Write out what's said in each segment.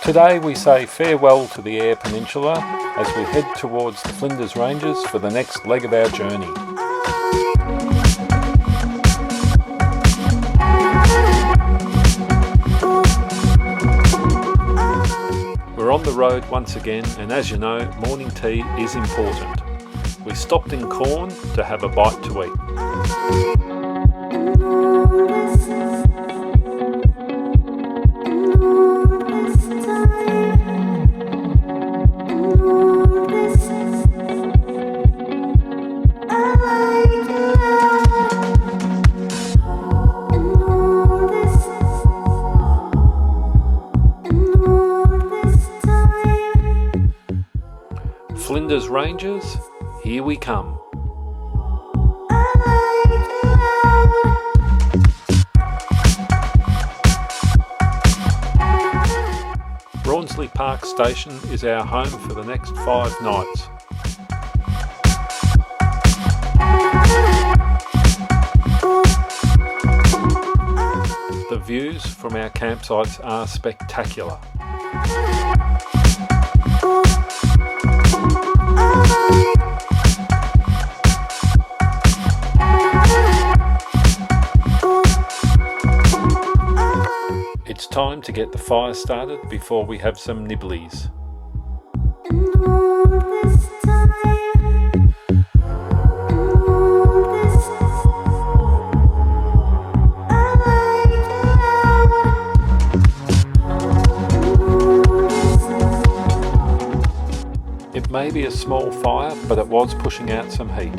Today we say farewell to the Eyre Peninsula as we head towards the Flinders Ranges for the next leg of our journey. We're on the road once again, and as you know, morning tea is important. We stopped in Corn to have a bite to eat. Flinders Ranges, here we come. Braunsley Park Station is our home for the next 5 nights. The views from our campsites are spectacular. It's time to get the fire started before we have some nibblies. It may be a small fire, but it was pushing out some heat.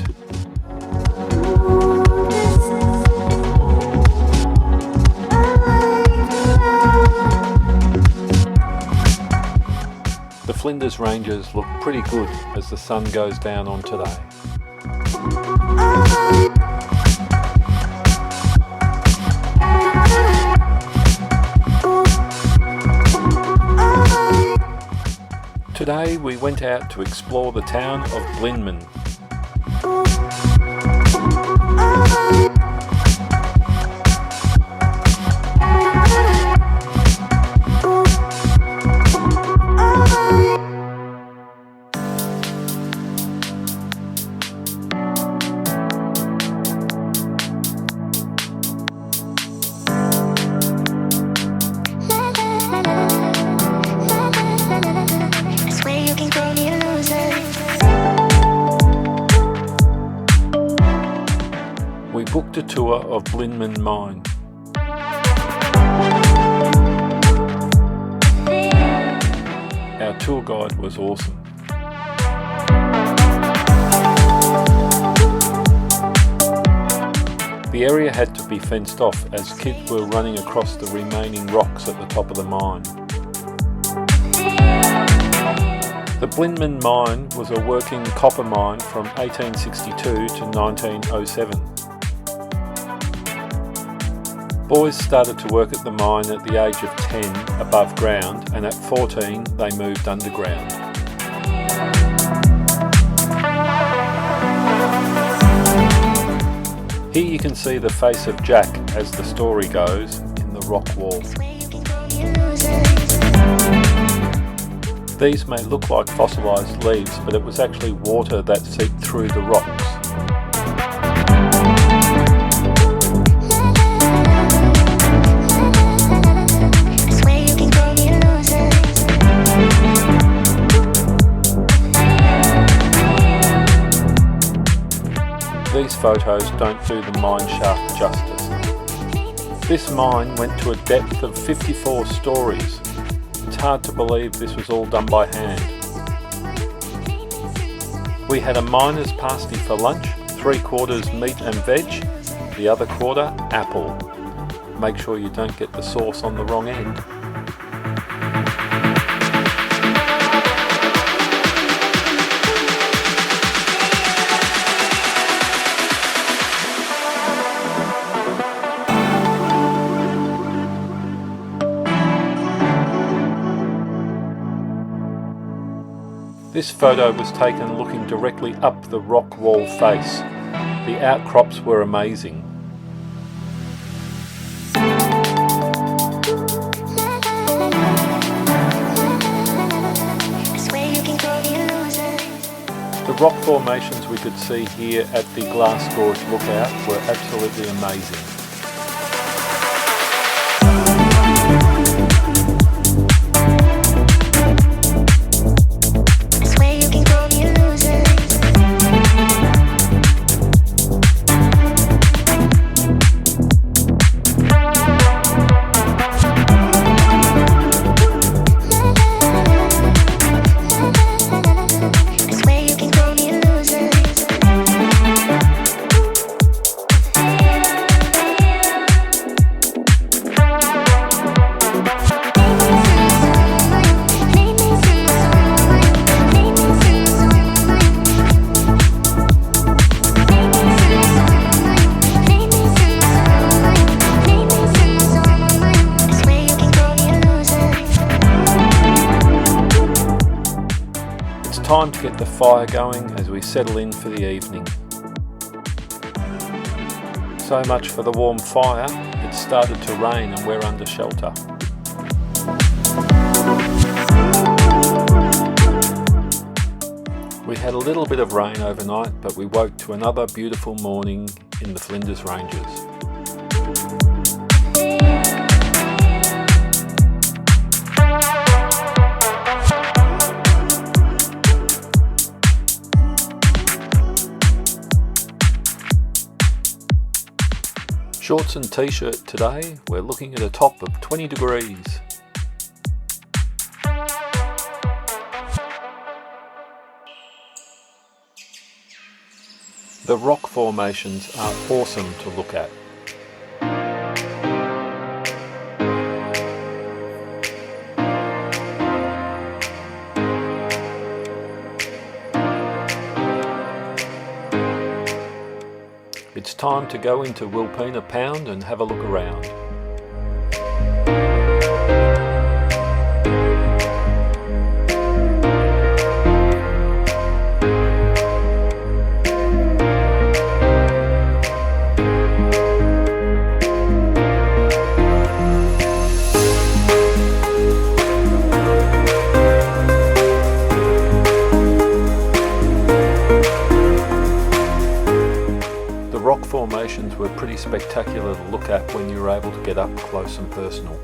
The Flinders Ranges look pretty good as the sun goes down on today. Today we went out to explore the town of Blindman. We booked a tour of Blindman Mine. Our tour guide was awesome. The area had to be fenced off as kids were running across the remaining rocks at the top of the mine. The Blindman Mine was a working copper mine from 1862 to 1907. Boys started to work at the mine at the age of 10 above ground, and at 14 they moved underground. Here you can see the face of Jack, as the story goes, in the rock wall. These may look like fossilised leaves, but it was actually water that seeped through the rocks. These photos don't do the mine shaft justice. This mine went to a depth of 54 stories. It's hard to believe this was all done by hand. We had a miner's pasty for lunch, 3/4 meat and veg, the other quarter apple. Make sure you don't get the sauce on the wrong end. This photo was taken looking directly up the rock wall face. The outcrops were amazing. rock formations we could see here at the Glass Gorge Lookout were absolutely amazing. Time to get the fire going as we settle in for the evening. So much for the warm fire, it started to rain and we're under shelter. We had a little bit of rain overnight, but we woke to another beautiful morning in the Flinders Ranges. Shorts and t-shirt today, we're looking at a top of 20 degrees. The rock formations are awesome to look at. It's time to go into Wilpena Pound and have a look around. Rock formations were pretty spectacular to look at when you were able to get up close and personal.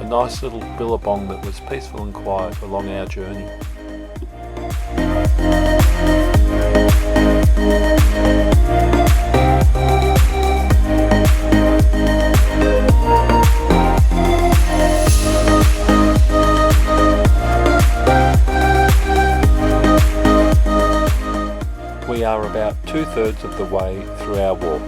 Nice little billabong that was peaceful and quiet along our journey. We are about 2/3 of the way through our walk.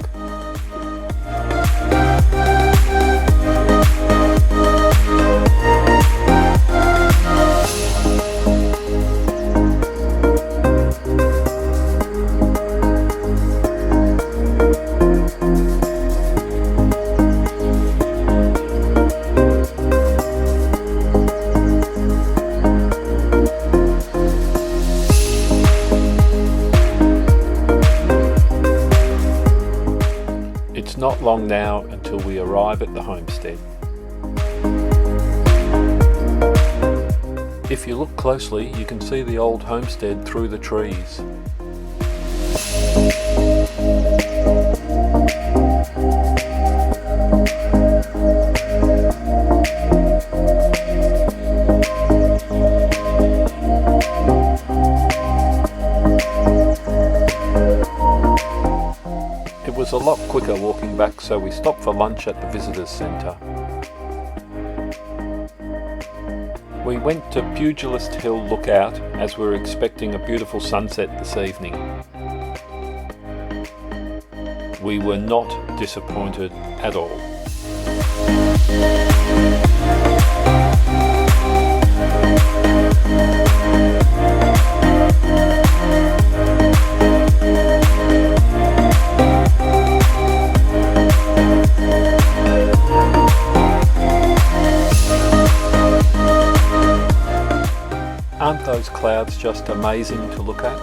It's not long now until we arrive at the homestead. If you look closely, you can see the old homestead through the trees. It was a lot quicker walking back, so we stopped for lunch at the visitors centre. We went to Pugilist Hill Lookout as we were expecting a beautiful sunset this evening. We were not disappointed at all. Aren't those clouds just amazing to look at?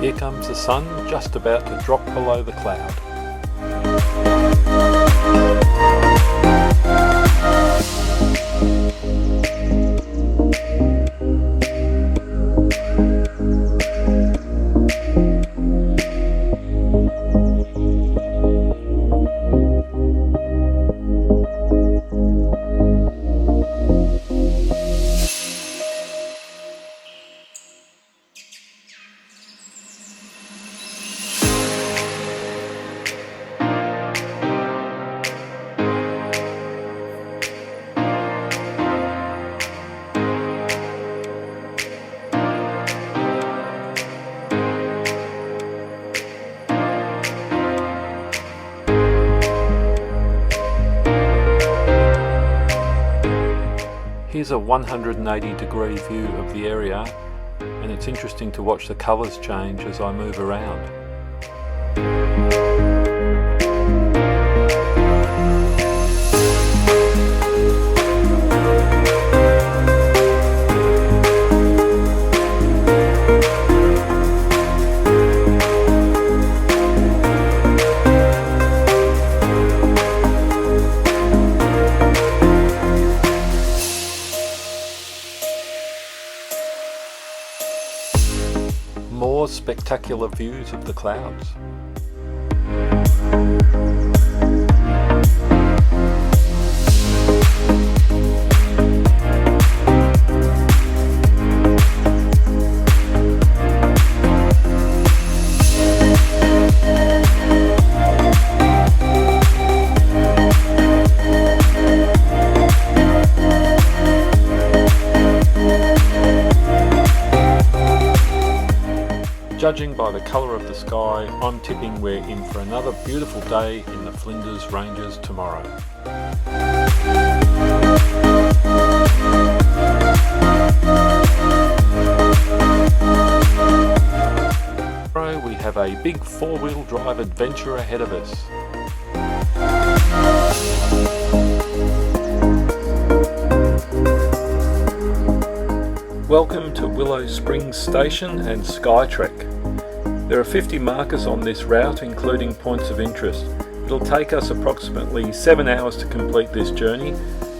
Here comes the sun, just about to drop below the cloud. Here's a 180-degree view of the area, and it's interesting to watch the colours change as I move around. More spectacular views of the clouds. Judging by the colour of the sky, I'm tipping we're in for another beautiful day in the Flinders Ranges tomorrow. Tomorrow we have a big four-wheel drive adventure ahead of us. Welcome to Willow Springs Station and Skytrek. There are 50 markers on this route, including points of interest. It'll take us approximately 7 hours to complete this journey,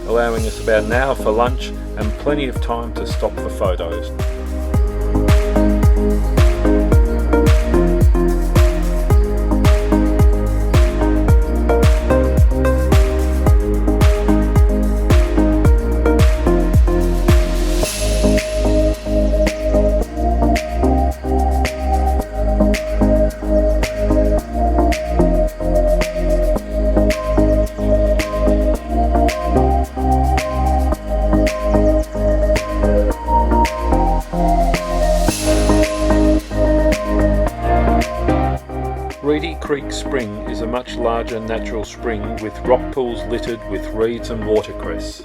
allowing us about an hour for lunch and plenty of time to stop for photos. Reedy Creek Spring is a much larger natural spring with rock pools littered with reeds and watercress.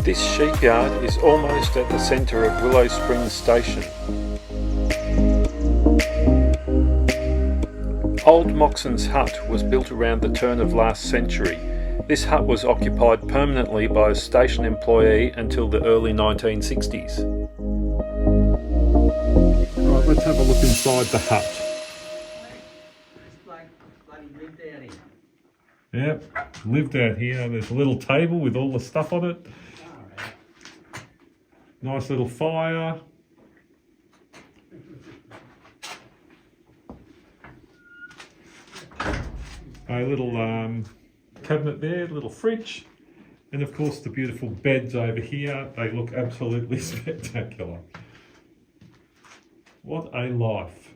This sheepyard is almost at the centre of Willow Springs Station. Old Moxon's hut was built around the turn of last century. This hut was occupied permanently by a station employee until the early 1960s. Right, let's have a look inside the hut. Yep, lived out here. There's a little table with all the stuff on it. Nice little fire. A little cabinet there, little fridge. And of course the beautiful beds over here. They look absolutely spectacular. What a life.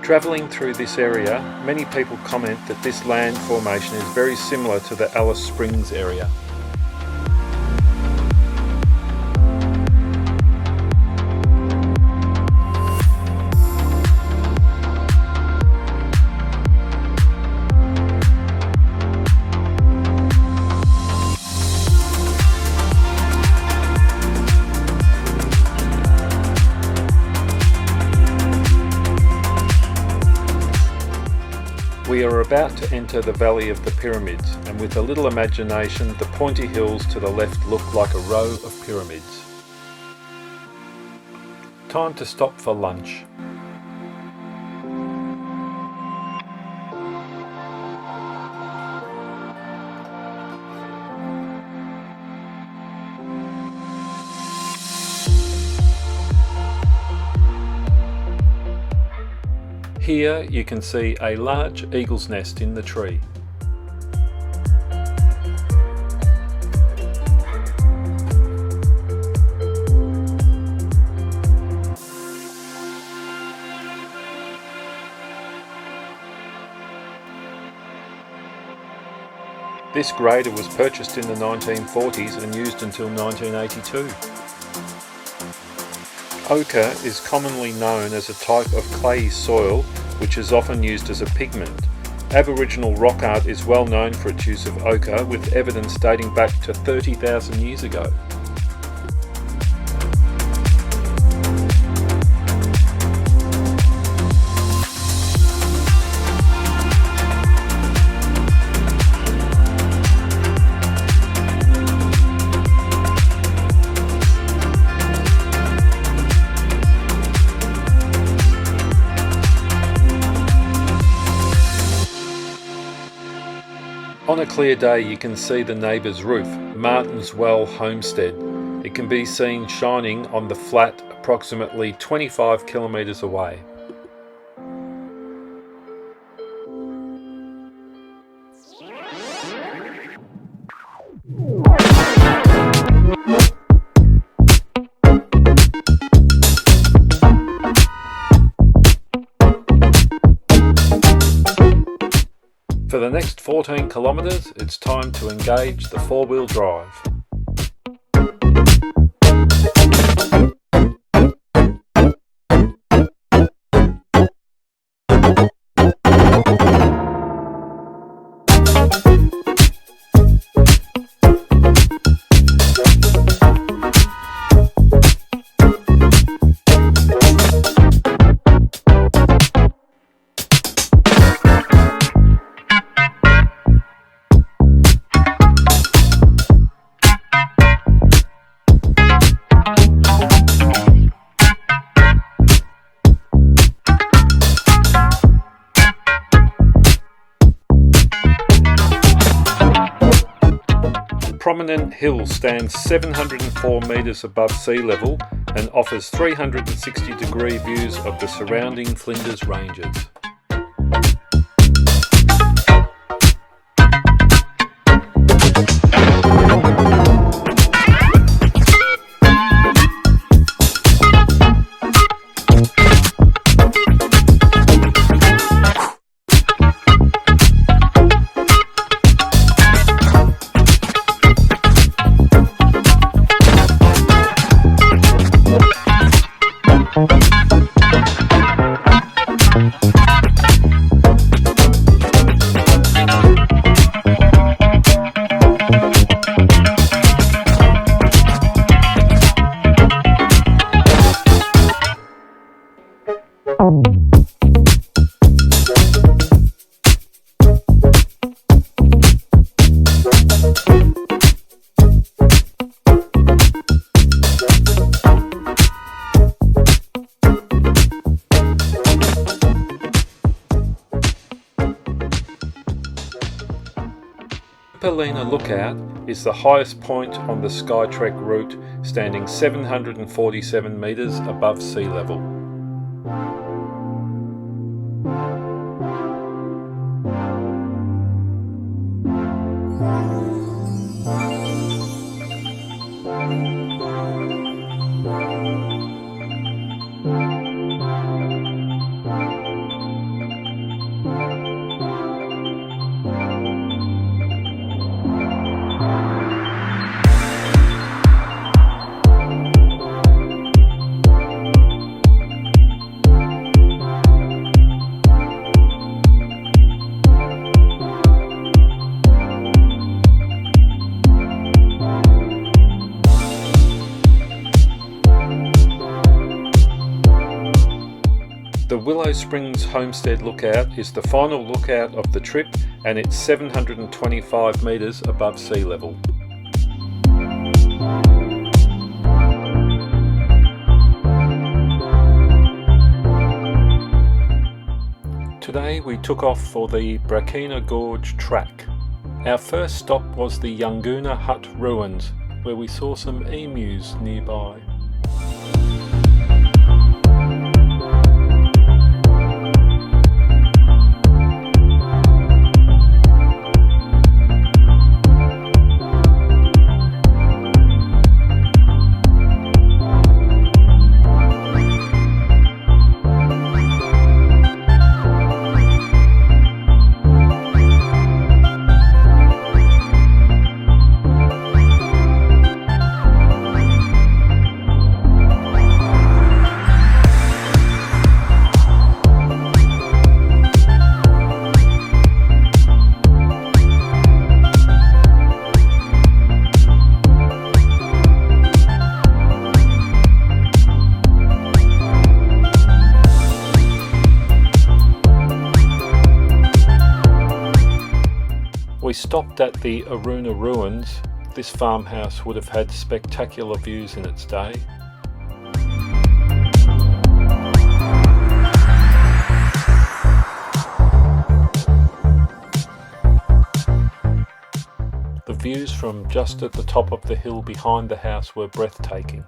Travelling through this area, many people comment that this land formation is very similar to the Alice Springs area. We are about to enter the Valley of the Pyramids, and with a little imagination, the pointy hills to the left look like a row of pyramids. Time to stop for lunch. Here you can see a large eagle's nest in the tree. This grader was purchased in the 1940s and used until 1982. Ochre is commonly known as a type of clayey soil which is often used as a pigment. Aboriginal rock art is well known for its use of ochre, with evidence dating back to 30,000 years ago. On a clear day you can see the neighbour's roof, Martin's Well Homestead. It can be seen shining on the flat approximately 25 kilometres away. For the next 14 kilometres, it's time to engage the four-wheel drive. Prominent Hill stands 704 metres above sea level and offers 360-degree views of the surrounding Flinders Ranges. Pelina Lookout is the highest point on the Skytrek route, standing 747 metres above sea level. Willow Springs Homestead Lookout is the final lookout of the trip, and it's 725 metres above sea level. Today we took off for the Brakina Gorge track. Our first stop was the Younguna Hut ruins, where we saw some emus nearby. We stopped at the Aruna ruins. This farmhouse would have had spectacular views in its day. The views from just at the top of the hill behind the house were breathtaking.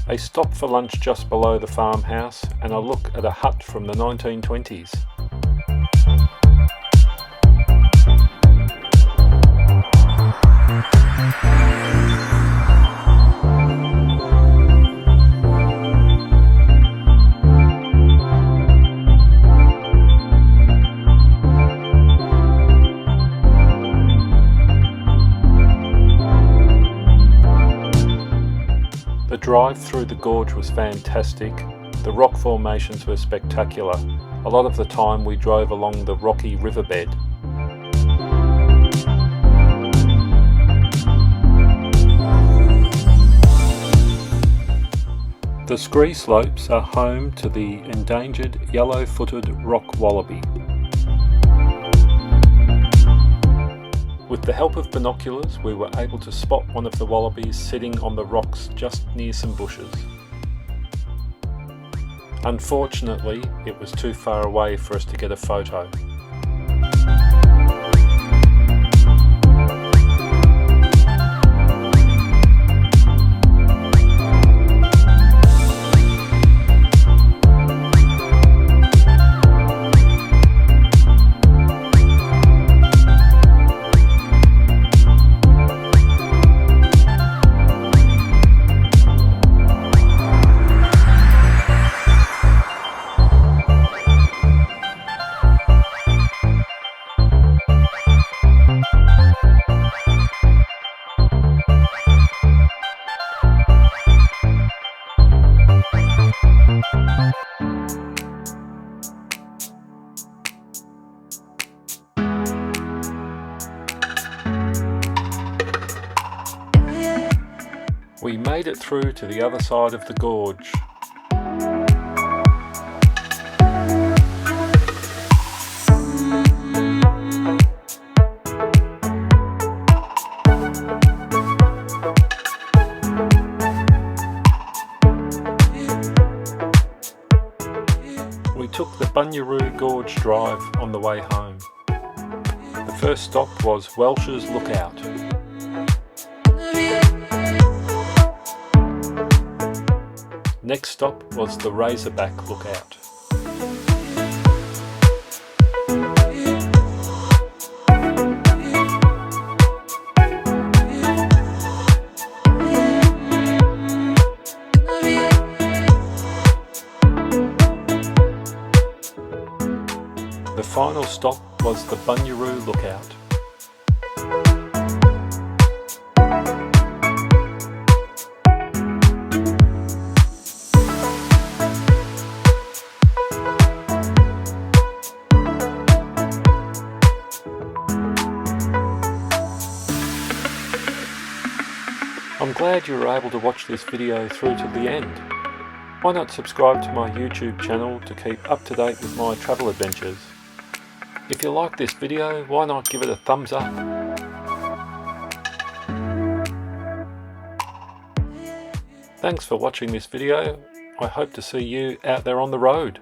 A stop for lunch just below the farmhouse and a look at a hut from the 1920s. The drive through the gorge was fantastic. The rock formations were spectacular. A lot of the time we drove along the rocky riverbed. The scree slopes are home to the endangered yellow-footed rock wallaby. With the help of binoculars, we were able to spot one of the wallabies sitting on the rocks just near some bushes. Unfortunately, it was too far away for us to get a photo. We made it through to the other side of the gorge. We took the Bunyaroo Gorge Drive on the way home. The first stop was Welsh's Lookout. Next stop was the Razorback Lookout. The final stop was the Bunyaroo Lookout. I'm glad you were able to watch this video through to the end. Why not subscribe to my YouTube channel to keep up to date with my travel adventures? If you like this video, why not give it a thumbs up? Thanks for watching this video. I hope to see you out there on the road.